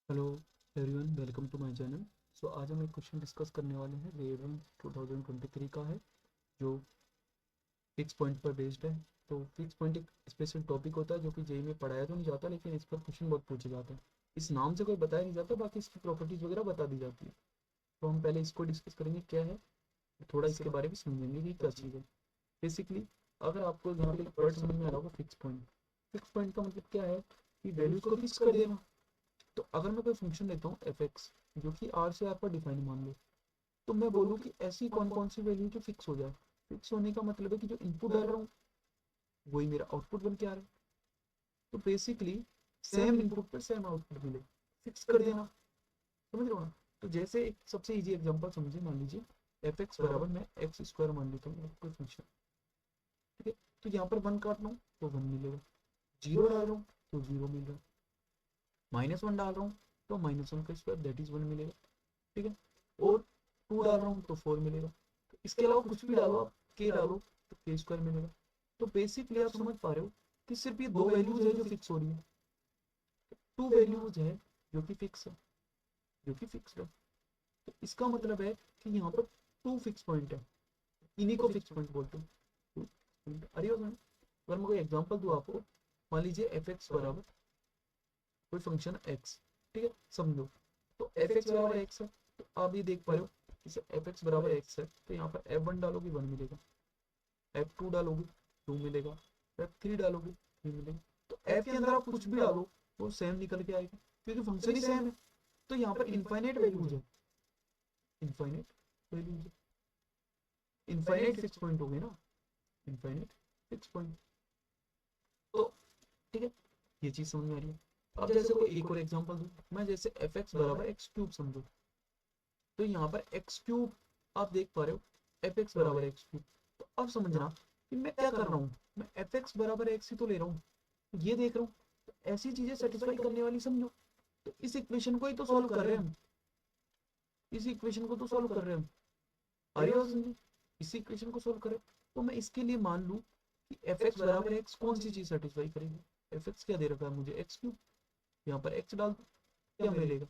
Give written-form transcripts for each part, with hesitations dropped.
Hello everyone, welcome to my channel. So आज हम एक क्वेश्चन डिस्कस करने वाले हैं। ये 2023 का है, जो फिक्स पॉइंट पर बेस्ड है। तो फिक्स पॉइंट एक स्पेशल टॉपिक होता है जो कि जेई में पढ़ाया तो नहीं जाता, लेकिन इस पर क्वेश्चन बहुत पूछे जाते हैं। इस नाम से कोई बताया नहीं जाता, बाकी इसकी प्रॉपर्टीज वगैरह बता दी जाती है। तो हम पहले इसको डिस्कस करेंगे क्या है, थोड़ा इसके बारे में समझेंगे कि क्या चीज़ है। बेसिकली अगर आपको यहाँ पे एक वर्ड समझ में आ रहा होगा, फिक्स पॉइंट। फिक्स पॉइंट का मतलब क्या है कि वैल्यूज को फिक्स कर देना। तो अगर मैं कोई फंक्शन लेता हूँ एफ एक्स, जो कि आर से आर पर डिफाइन मान लो, तो मैं बोलूँ कि ऐसी कौन कौन सी वैल्यू जो फिक्स हो जाए। फिक्स होने का मतलब है कि जो इनपुट डाल रहा हूँ वही मेरा आउटपुट बन के आ रहा है। तो बेसिकली सेम इनपुट पर सेम आउटपुट मिले, फिक्स कर देना। समझ रहे हो ना? तो जैसे एक सबसे इजी एग्जांपल समझिए, मान लीजिए एफ एक्स बराबर मैं एक्स स्क्वायर मान लेता हूँ कोई फंक्शन। ठीक है, तो यहाँ पर वन काट रहा हूँ तो वन मिलेगा, जीरो डाल रहा हूँ तो जीरो मिल रहा है, माइनस वन डाल रहा हूँ तो माइनस वन का स्क्वायर दैट इज वन मिलेगा। ठीक है, और टू डाल रहा हूँ तो फोर मिलेगा। तो इसके अलावा कुछ भी डालो आप, के डालो तो के स्क्वायर मिलेगा। तो बेसिकली आप समझ पा रहे हो कि सिर्फ ये दो वैल्यूज है जो फिक्स हो रही है, टू वैल्यूज है जो कि फिक्स है, जो कि फिक्स है। तो इसका मतलब है कि यहाँ पर टू फिक्स पॉइंट है, इन्हीं को फिक्स पॉइंट बोलते हैं। अरे अगर मैं कोई एग्जांपल दूँ आपको, मान लीजिए एफ एक्स बराबर कोई फंक्शन एक्स। ठीक है, समझो। तो एफ एक्स बराबर एक्स है, तो आप ये देख पा रहे हो, जैसे एफ एक्स बराबर एक्स है तो यहाँ पर एफ वन डालोगे वन मिलेगा, एफ टू डालोगे टू मिलेगा, एफ थ्री डालोगे थ्री मिलेगा। तो एफ के अंदर आप कुछ भी डालो वो सेम निकल के आएगा, क्योंकि फंक्शन ही सेम है। तो यहाँ पर इनफाइनाइट वैल्यूज है, इनफाइनाइट वैल्यूज है, इनफाइनाइट फिक्स पॉइंट हो गए ना, इनफाइनाइट फिक्स पॉइंट। तो ठीक है, ये चीज समझ में आ रही है। अब जैसे कोई एक और एग्जांपल दूं मैं, जैसे एफ एक्स बराबर एक्स क्यूब समझो। तो यहाँ पर एक्स क्यूब आप देख पा रहे हो, एफ एक्स बराबर एक्स क्यूब। तो अब समझना कि मैं क्या कर रहा हूँ, मैं एफ एक्स बराबर एक्स ही तो ले रहा हूँ, ये देख रहा हूँ। तो ऐसी चीजें सेटिस्फाई करने वाली समझो। तो इस इक्वेशन को ही तो सॉल्व कर रहे हैं हम, इस इक्वेशन को तो सॉल्व कर रहे हैं हम। आ रही बात समझे? इसी इक्वेशन को सॉल्व करें। तो मैं इसके लिए मान लूँ कि एफ एक्स बराबर एक्स कौन सी चीज सेटिस्फाई करेगी। एफ एक्स क्या दे रखा है मुझे, एक्स क्यूब। यहाँ पर एक्स डाल दो, क्या मिलेगा,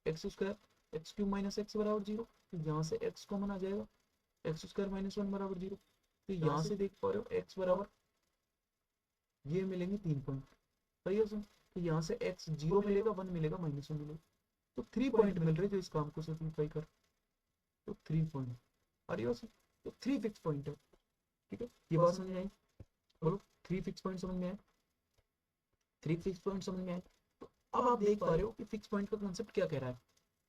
x square. X cube minus x बराबर जीरो, तो यहाँ से एक्स कॉमन आ जाएगा, एक्स स्क्वायर माइनस वन बराबर जीरो। तो यहाँ से देख पा रहे हो एक्स बराबर ये मिलेंगे तीन पॉइंट। सही है सुन, तो यहाँ से एक्स जीरो मिलेगा, वन मिलेगा, माइनस वन मिलेगा। तो थ्री पॉइंट मिल रहे जो इस काम को सिंप्लीफाई कर। तो थ्री पॉइंट, अरे तो थ्री फिक्स पॉइंट है। ठीक है, ये बात समझ में आई? बोलो, थ्री फिक्स पॉइंट समझ में आए? थ्री फिक्स पॉइंट समझ में आए? तो अब आप देख पा रहे हो कि फिक्स पॉइंट का कंसेप्ट क्या कह रहा है।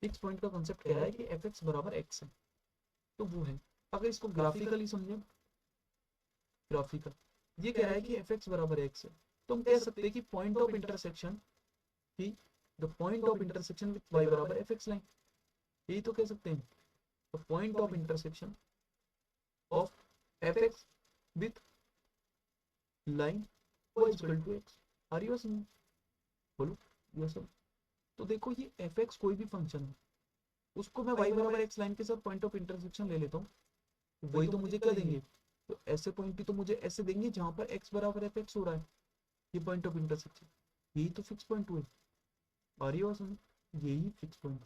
फिक्स पॉइंट का कंसेप्ट कह रहा है कि एफ एक्स बराबर एक्स है, तो वो है। अगर इसको ग्राफिकली समझे, ग्राफिकल, ये कह रहा है कि एफ एक्स बराबर एक्स है, तो हम कह सकते हैं कि पॉइंट ऑफ इंटरसेक्शन की, the point of intersection with y बराबर एफ एक्स लाइन, यही तो कह सकते हैं। The point of intersection of f x with line y equal to x. आ रही बात समझ? बोलो ये सब। तो देखो, ये एफ एक्स कोई भी फंक्शन है, उसको मैं वाई बराबर एक्स लाइन के साथ पॉइंट ऑफ इंटरसेक्शन ले लेता हूँ, वही तो मुझे क्या देंगे, तो ऐसे पॉइंट ही तो मुझे ऐसे देंगे जहां पर एक्स बराबर एफ एक्स हो रहा है, ये पॉइंट ऑफ इंटरसेक्शन, यही तो फिक्स पॉइंट हुए। आ रही हो समझ? यही फिक्स पॉइंट।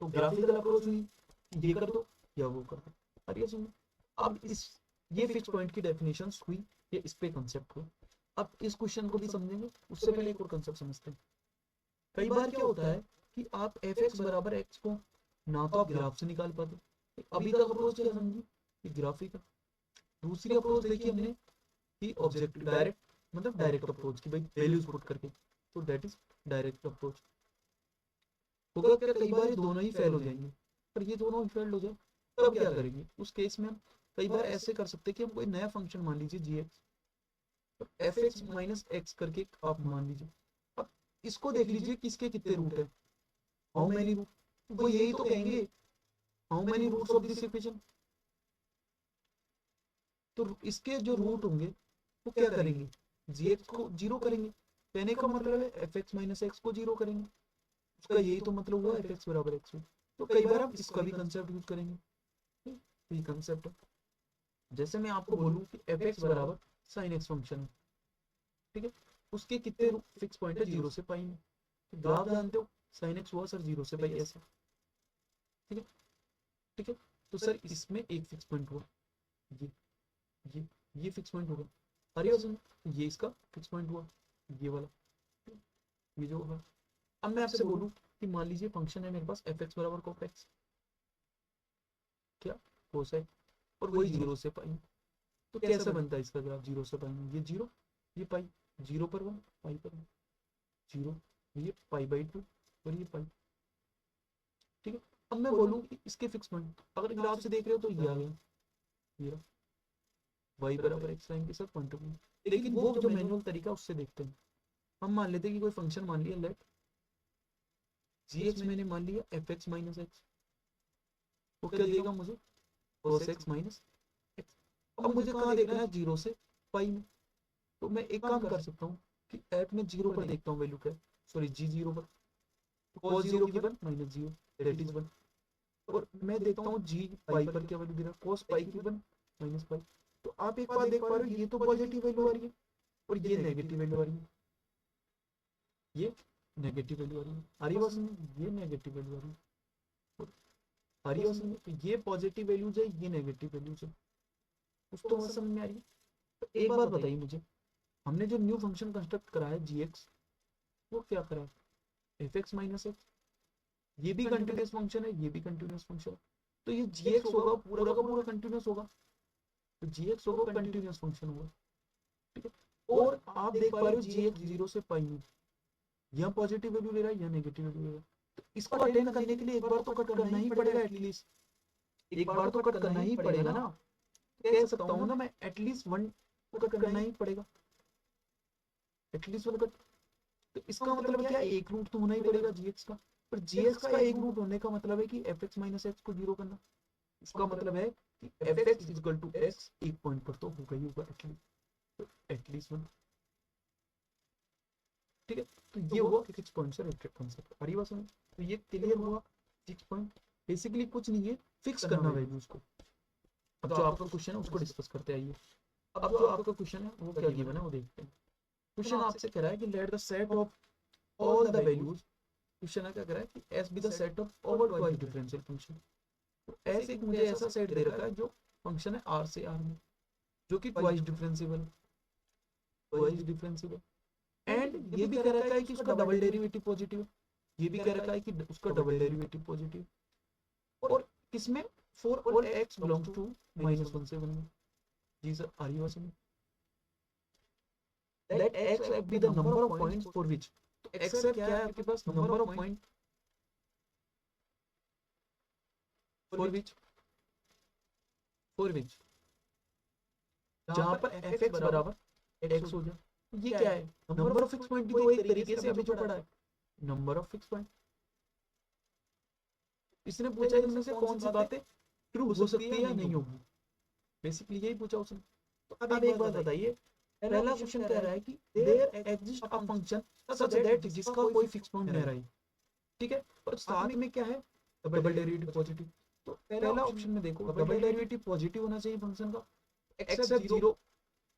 तो ग्राफिकल अप्रोच हुई, ये कर दो या वो कर दो। आ रही है समझ? अब इस, ये फिक्स पॉइंट की डेफिनेशन हुई, ये इस पे कंसेप्ट हुआ। अब इस क्वेश्चन को भी समझेंगे, उससे पहले एक और कंसेप्ट समझते हैं। कई बार क्या होता है कि आप एफ एक्स बराबर एक्स को ना तो आप ग्राफ से निकाल पाते, अभी तक अप्रोच क्या समझी, ये ग्राफिकल। दूसरी अप्रोच देखी हमने कि ऑब्जेक्टिव डायरेक्ट, मतलब डायरेक्ट अप्रोच की, भाई वैल्यूज पुट करके, तो दैट इज डायरेक्ट अप्रोच। होगा क्या, कई बार ये दोनों ही फेल हो जाएंगे। पर ये दोनों ही फेल हो जाए तब क्या करेंगे, उस केस में हम कई बार ऐसे कर सकते हैं कि हम कोई नया फंक्शन मान लीजिए g x, f x minus x करके आप मान लीजिए। अब इसको देख लीजिए किसके कितने रूट है, हाउ मेनी रूट। वो यही तो कहेंगे, how many roots of this equation. तो इसके जो रूट होंगे वो क्या करेंगे, जी एक्स को जीरो करेंगे। कहने का मतलब है एफ एक्स माइनस एक्स को जीरो करेंगे, उसका यही तो मतलब हुआ एफ एक्स बराबर एक्स। तो कई बार हम इसका भी कंसेप्ट यूज करेंगे, ये कंसेप्ट है। जैसे मैं आपको बोलूं कि एफ एक्स बराबर साइन एक्स फंक्शन है, ठीक है, उसके कितने फिक्स पॉइंट है, जीरो से पाई में। तो ग्राफ जानते हो, साइन एक्स हुआ सर 0 से पाई ऐसा, ठीक है ठीक है। तो सर इसमें एक फिक्स पॉइंट हुआ, ये ये ये फिक्स पॉइंट होगा, अरे ये इसका फिक्स पॉइंट हुआ, ये वाला, ये जो होगा। अब मैं आपसे बोलूं कि मान लीजिए फंक्शन है मेरे पास एफ एक्स बराबर कॉफ एक्स, क्या कोस एक्स, और वही 0 से पाई। तो कैसे बनता है इसका ग्राफ 0 से पाई में, ये 0, ये पाई, 0 पर 1, पाई पर 1, 0, ये पाई बाई 2 और ये पाई, ठीक है। अब मैं बोलूँ कि इसके फिक्स पॉइंट अगर ग्राफ से देख रहे हो तो ये आ गया, ये वाई बराबर एक्स लाइन के साथ पॉइंट ऑफ व्यू। लेकिन वो जो मैनुअल तरीका उससे देखते हैं, हम मान लेते हैं कि कोई फंक्शन मान लिया लेट जी एक्स, मैंने मान लिया एफ एक्स माइनस एक्स, वो क्या देगा मुझे cos एक्स माइनस एक्स। अब मुझे कहाँ देखना है 0 से पाई में, तो मैं एक काम कर सकता हूँ कि एफ में 0 पर देखता हूँ वैल्यू क्या है, सॉरी जी 0 पर, तो cos 0 की 1 माइनस 0 दैट इज 1, और मैं देखता हूँ जी पाई पर क्या वैल्यू दे रहा है, cos पाई की 1 माइनस पाई। तो आप एक बात देख पा रहे हो, ये तो पॉजिटिव वैल्यू आ रही है और ये नेगेटिव वैल्यू आ रही है, ये नेगेटिव वैल्यू आ रही है, आ रही है, ये नेगेटिव वैल्यू आ रही है, आ रही है। तो ये पॉजिटिव वैल्यूज है, ये नेगेटिव वैल्यूज है, कुछ तो समझ में आ रही है। तो एक बात बताइए मुझे, हमने जो न्यू फंक्शन कंस्ट्रक्ट करा है जी एक्स, वो क्या करा है एफ एक्स माइनस एक्स, ये भी कंटिन्यूस फंक्शन है, ये भी कंटिन्यूस फंक्शन है, तो ये जी एक्स होगा पूरा का पूरा कंटिन्यूस होगा, तो जी एक्स होगा कंटिन्यूस फंक्शन होगा, ठीक है। और आप देख पा रहे हो जी एक्स 0 से पाई में, यहाँ पॉजिटिव वैल्यू ले रहा है, यहाँ नेगेटिव वैल्यू ले रहा है, तो इसको अटेन करने के लिए एक बार तो कट करना ही पड़ेगा एटलीस्ट, एक बार तो कट करना ही पड़ेगा ना, कह सकता हूँ ना मैं एटलीस्ट 1 कट करना ही पड़ेगा, एटलीस्ट 1 कट। तो इसका मतलब क्या है, एक रूट तो होना ही पड़ेगा जीएक्स का, पर जीएक्स का एक रूट होने का मतलब है कि एफ एक्स माइनस एक्स को 0 करना, इसका मतलब है कि f x equal to x एक पॉइंट पर तो होगा ही होगा एटलीस्ट, तो एटलीस्ट 1, ठीक है। तो ये हुआ 6 पॉइंट से रिलेटेड कांसेप्ट, आ रही बात समझ। तो ये क्लियर हुआ 6 पॉइंट, बेसिकली कुछ नहीं है, फिक्स करना वैल्यूज को। अब जो आपका क्वेश्चन है उसको डिस्कस करते आइए। अब जो आपका क्वेश्चन है वो क्या गिवन है वो देखते हैं। क्वेश्चन आपसे कह रहा है कि let the set of all the values, question क्या कह रहा है कि S be the set of all twice differential function. तो एस एक मुझे ऐसा सेट दे रखा है जो फंक्शन है आर से आर में, जो कि twice differentiable, twice differentiable, and ये भी कह रखा है कि उसका डबल डेरिवेटिव पॉजिटिव है, ये भी कह रखा है कि उसका डबल डेरिवेटिव पॉजिटिव, और किसमें for all x belongs to -1 से 1 में। जी सर आ रही बात में, let x be the number of points for which, तो एक्स क्या है आपके पास, number of point for which, for which जहां पर एफ एक्स बराबर एक्स हो जाए, ये क्या है नंबर ऑफ फिक्स पॉइंट, तो एक तरीके से अभी जो पढ़ा है नंबर ऑफ फिक्स पॉइंट। इसने पूछा इनमें से कौन सी बातें ट्रू हो सकती है या नहीं होगी, बेसिकली यही पूछा उसने। तो अब एक बात बताइए, पहला क्वेश्चन कह रहा है कि there exist a function such that जिसका कोई फिक्स पॉइंट नहीं रहा है, ठीक है, और साथ में क्या है डबल डेरिवेटिव पॉजिटिव। तो पहला ऑप्शन में देखो डबल डेरिवेटिव पॉजिटिव होना चाहिए फंक्शन का, एक्सेप्ट 0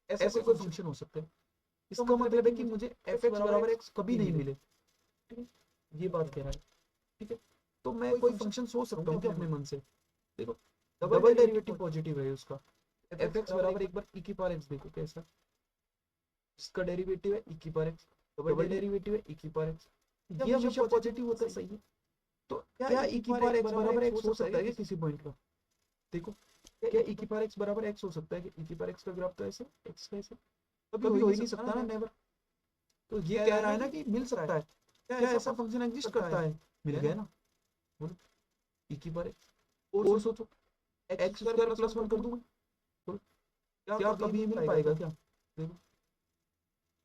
ऐसे कोई फंक्शन हो सकता है, इसका मतलब है कि मुझे एफ एक्स बराबर एक्स कभी नहीं मिले, ठीक है, ये बात कह रहा है, ठीक है। तो मैं कोई फंक्शन सोच सकता हूँ कि अपने मन से, देखो डबल डेरिवेटिव पॉजिटिव है उसका, एफ एक्स बराबर एक बार ई की पावर एक्स, देखो कैसा, इसका डेरिवेटिव है ई की पावर एक्स, डबल डेरिवेटिव है ई की पावर एक्स, ये हमेशा पॉजिटिव होता है, सही है। तो क्या ई की पावर एक्स बराबर एक्स हो सकता है किसी पॉइंट का, देखो क्या ई की पावर एक्स बराबर एक्स हो सकता है कि ई की पावर एक्स का ग्राफ तो ऐसे एक्स का ऐसे कभी हो ही नहीं सकता ना, नेवर। तो ये कह रहा है ना कि मिल सकता है, क्या ऐसा फंक्शन एग्जिस्ट करता है, मिल गया ना, बोलो ई की पावर एक्स, और सोचो एक्स स्क्वायर प्लस 1 कर दूंगा, बोलो क्या कभी मिल पाएगा क्या, देखो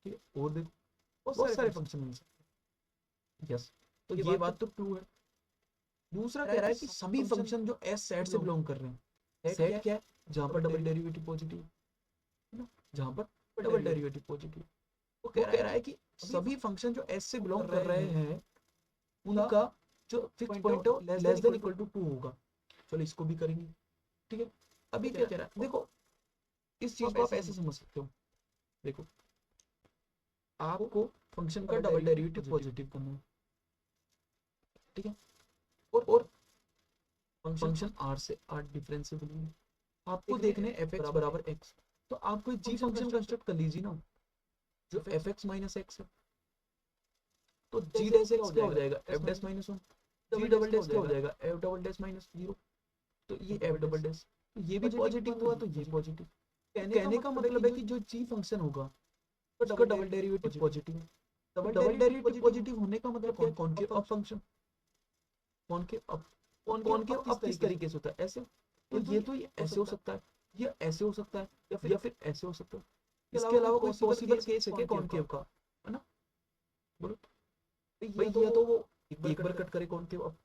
ठीक है, और देखो बहुत सारे फंक्शन मिल सकते हैं, यस। तो ये बात तो ट्रू है। दूसरा कह रहा है कि सभी फंक्शन जो एस सेट से बिलोंग कर रहे हैं, सेट क्या है जहां पर डबल डेरिवेटिव पॉजिटिव है ना, जहां पर डबल डेरिवेटिव पॉजिटिव, वो कह रहा है कि सभी फंक्शन जो एस से बिलोंग कर रहे हैं उनका जो फिक्स पॉइंट है लेस देन इक्वल टू 2 होगा। चलो इसको भी करेंगे, ठीक है। अभी क्या कह रहा है, देखो इस चीज को आप ऐसे समझ सकते हो, देखो आपको फंक्शन का डबल डेरिवेटिव पॉजिटिव करना है, ठीक है। और फंक्शन r से r डिफरेंशिएबल है, आपको देखने एफ एक्स बराबर एक्स, तो आप कोई जी फंक्शन कंस्ट्रक्ट कर लीजिए ना जो एफ एक्स माइनस एक्स है, तो जी डैश एक्स क्या हो जाएगा एफ डैश माइनस वन, जी डबल डैश क्या हो जाएगा F double dash minus zero, तो ये एफ डबल डैश, ये भी पॉजिटिव हुआ तो ये पॉजिटिव। कहने का मतलब है कि जो जी फंक्शन होगा उसका डबल डेरिवेटिव पॉजिटिव है, डबल डेरिवेटिव पॉजिटिव होने का मतलब क्या है, concave up function, concave up, concave up किस तरीके से होता है, ऐसे, तो ये ऐसे हो सकता है, ये ऐसे हो सकता है, या फिर ऐसे हो सकता है, इसके अलावा कोई पॉसिबल केस है क्या कॉनकेव का, है ना, बोलो भाई, या तो वो एक बार कट करे कॉनकेव अप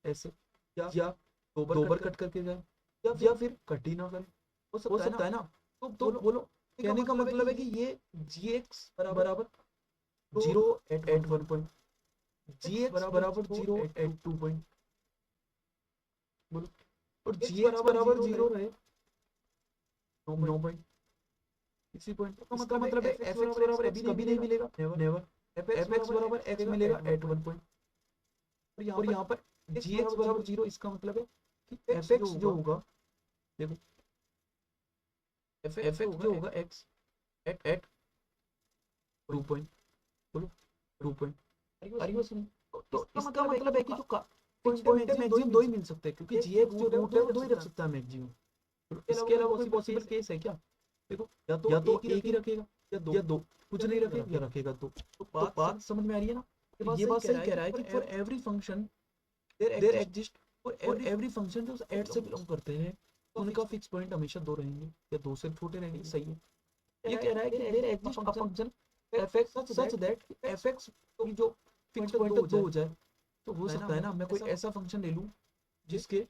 ऐसे, या दो बार कट करके जाए, या फिर कट ही ना करे, हो सकता है ना, तो बोलो कहने का मतलब है कि ये जी एक्स बराबर जीरो एट वन पॉइंट, जी एक्स बराबर जीरो एट टू पॉइंट, बोलो, और जी एक्स बराबर जीरो रहे नो पॉइंट, इसी पॉइंट का मतलब है एफ एक्स बराबर एक्स कभी नहीं मिलेगा, नेवर, एफ एक्स बराबर एक्स मिलेगा एट वन पॉइंट, और यहाँ पर जी एक्स बराबर जीरो, इसका मतलब है कि एफ एक्स जो होगा, देखो एफ एक्स जो होगा एक्स एट टू पॉइंट, बोलो टू पॉइंट, तो इसका मतलब है कि जो फिक्स पॉइंट है मैक्सिमम दो ही मिल सकते हैं, क्योंकि जी एक्स जो रूट है वो दो ही रख सकता है मैक्सिमम, इसके अलावा कोई पॉसिबल केस है क्या, देखो या तो एक ही रखेगा या दो, कुछ नहीं रखेगा या रखेगा दो, तो बात समझ में आ रही है ना, ये बात सही कह रहा है कि for every function there exist, for every function जो एट से बिलोंग करते हैं उनका फिक्स पॉइंट हमेशा दो रहेंगे या दो से छोटे रहेंगे, सही है। ये कह रहा है कि there exist a function f x such that f x की जो फिक्स पॉइंट दो हो जाए, तो हो सकता है ना मैं कोई ऐसा फंक्शन ले लूं जिसके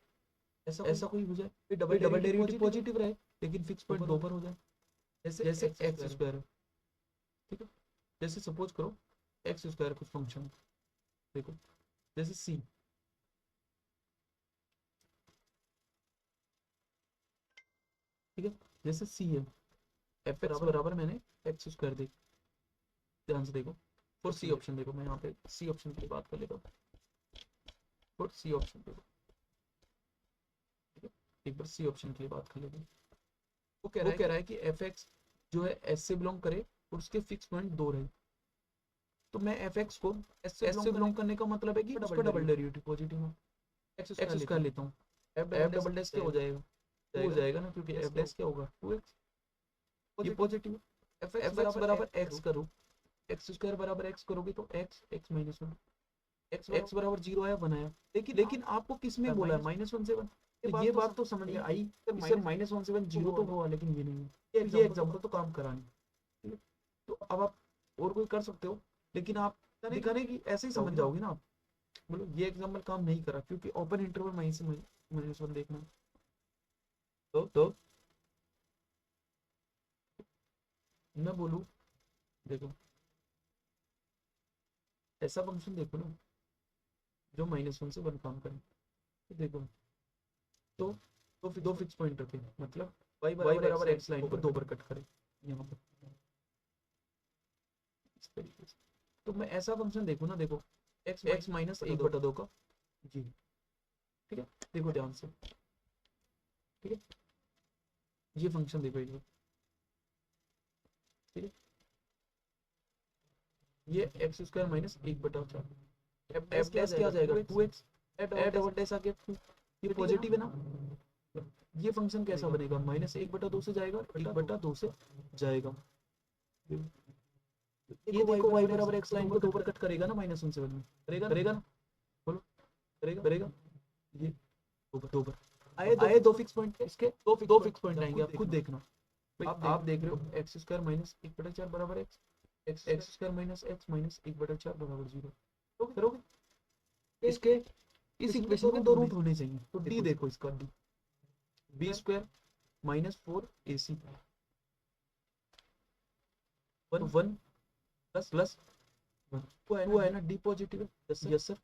ऐसा कोई हो जाए डबल डेरिवेटिव पॉजिटिव रहे लेकिन फिक्स पॉइंट दो पर हो जाए, जैसे एक्स स्क्वायर है, ठीक है, जैसे सपोज करो एक्स स्क्वायर कुछ फंक्शन, देखो जैसे सी, ठीक है, जैसे सी है एफ एक्स बराबर मैंने एक्स स्क्वायर देख, ध्यान से देखो, फॉर सी ऑप्शन देखो, मैं यहाँ पे सी ऑप्शन की बात कर लेता हूँ, फॉर सी ऑप्शन देखो, ठीक है, एक बार सी ऑप्शन की बात कर लेते हैं, वो कह रहा है कि एफ एक्स जो है एस से बिलोंग करे और उसके फिक्स पॉइंट दो रहे, तो मैं एफ एक्स को एस से बिलोंग करने का मतलब है कि उसका डबल डेरिवेटिव पॉजिटिव है, एक्स स्क्वायर लेता हूँ, एफ डबल डैश क्या हो जाएगा, टू हो जाएगा ना, क्योंकि एफ डैश क्या होगा टू एक्स, ये पॉजिटिव है, एफ एक्स बराबर एक्स करो, एक्स स्क्वायर बराबर एक्स करोगे तो x x minus one, x बराबर जीरो आया बनाया, लेकिन आपको किस में बोला है माइनस वन से वन, तो ये बात तो समझ में आई सर माइनस वन से वन जीरो तो हुआ, लेकिन ये नहीं है, ये एग्जाम्पल तो काम करा नहीं, ठीक है, तो अब आप और कोई कर सकते हो, लेकिन आप दिखाने की ऐसे ही समझ जाओगे ना आप, बोलो ये एग्जाम्पल काम नहीं करा क्योंकि ओपन इंटरवल माइनस वन देखना, तो मैं बोलूँ देखो ऐसा फंक्शन देखो ना जो माइनस वन से वन काम करे, तो देखो तो फिर दो फिक्स पॉइंट रखे, मतलब y बराबर एक्स लाइन को दो बार कट करे यहाँ पर इस तरीके से, तो मैं ऐसा फंक्शन देखो ना, देखो x माइनस एक बटा दो का जी, ठीक है, देखो ध्यान से, ठीक है, ये फंक्शन देखो एक बार, ठीक है, ये एक्स स्क्वायर माइनस एक बटा चार, एफ डैश क्या आ जाएगा two x, f double dash आ गया टू, ये पॉजिटिव है ना, ये फंक्शन कैसा बनेगा माइनस एक बटा दो से जाएगा एक बटा दो से जाएगा, ये देखो y बराबर x लाइन को दो बार कट करेगा ना माइनस वन से वन में, करेगा ना, बोलो करेगा ये दो बार आए दो फिक्स पॉइंट, इसके दो फिक्स पॉइंट आएंगे, आप खुद देखना, आप देख रहे हो एक्स स्क्वायर माइनस एक बटा चार बराबर x square minus x minus एक बटा चार बराबर जीरो, करोगे इसके इस इक्वेशन के दो रूट होने चाहिए, तो डी देखो इसका D B square minus four A C one plus one, two है ना डी पॉजिटिव है, यस सर,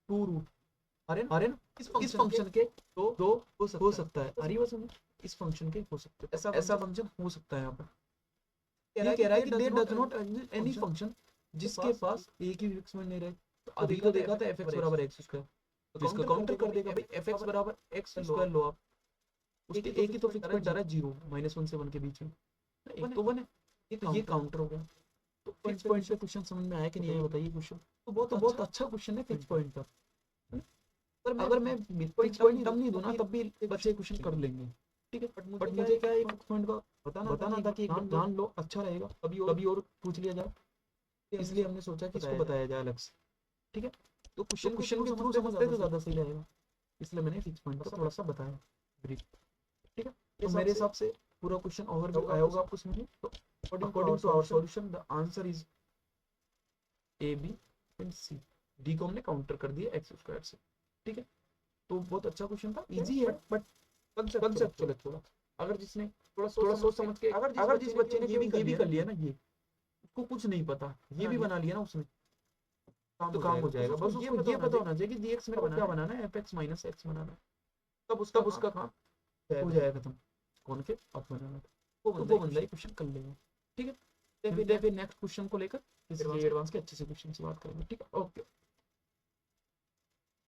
टू रूट आ रहे ना इस फंक्शन के दो हो सकता है, आ रही है समझ, इस फंक्शन के हो सकते हैं, ऐसा फंक्शन हो सकता है यहाँ पर, ये कह रहा है कि there does not any function जिसके पास एक ही फिक्स पॉइंट नहीं रहे, तो अभी तो देखा था एफ एक्स बराबर एक्स स्क्वायर, जिसका काउंटर कर देगा भाई एफ एक्स बराबर एक्स स्क्वायर लो आप, उसके एक ही तो फिक्स पॉइंट आ रहा है 0 -1 से 1 के बीच में, एक तो 1 है, तो ये काउंटर हो गया। तो फिक्स पॉइंट पे क्वेश्चन समझ में आया कि नहीं आया बताइए क्वेश्चन, तो बहुत अच्छा क्वेश्चन है फिक्स पॉइंट का। अगर मैं फिक्स पॉइंट टर्म नहीं दूं ना तब भी बच्चे क्वेश्चन कर लेंगे, ठीक है। बट मुझे क्या है फिक्स पॉइंट का बताना था कि एक बार जान लो, अच्छा रहेगा, कभी और पूछ लिया जाए, इसलिए हमने सोचा कि इसको बताया जाए अलग से, ठीक है। तो क्वेश्चन के थ्रू समझते तो ज़्यादा सही रहेगा, इसलिए मैंने फिक्स पॉइंट का थोड़ा सा बताया ब्रीफ, ठीक है। तो मेरे हिसाब से पूरा क्वेश्चन ओवरव्यू आया होगा आपको समझ में। तो according to our solution the answer is A B and C, D को हमने काउंटर कर दिया एक्स स्क्वायर से, ठीक है। तो बहुत अच्छा क्वेश्चन था, इजी है बट कंसेप्चुअल है थोड़ा। अगर जिसने थोड़ा सोच समझ के, अगर जिस बच्चे ने ये भी कर लिया ना, ये उसको कुछ नहीं पता, ये भी बना लिया ना उसने, तो काम हो जाएगा। बस उसको ये पता होना चाहिए कि dx मेरे को क्या बनाना है, fx माइनस एक्स बनाना है, तब उसका काम हो जाएगा खत्म। कौन के आप बनाना, तो वो बंदा ही क्वेश्चन कर लेगा, ठीक है। फिर नेक्स्ट क्वेश्चन को लेकर किसी एडवांस के अच्छे से क्वेश्चन से बात करेंगे, ठीक है। ओके।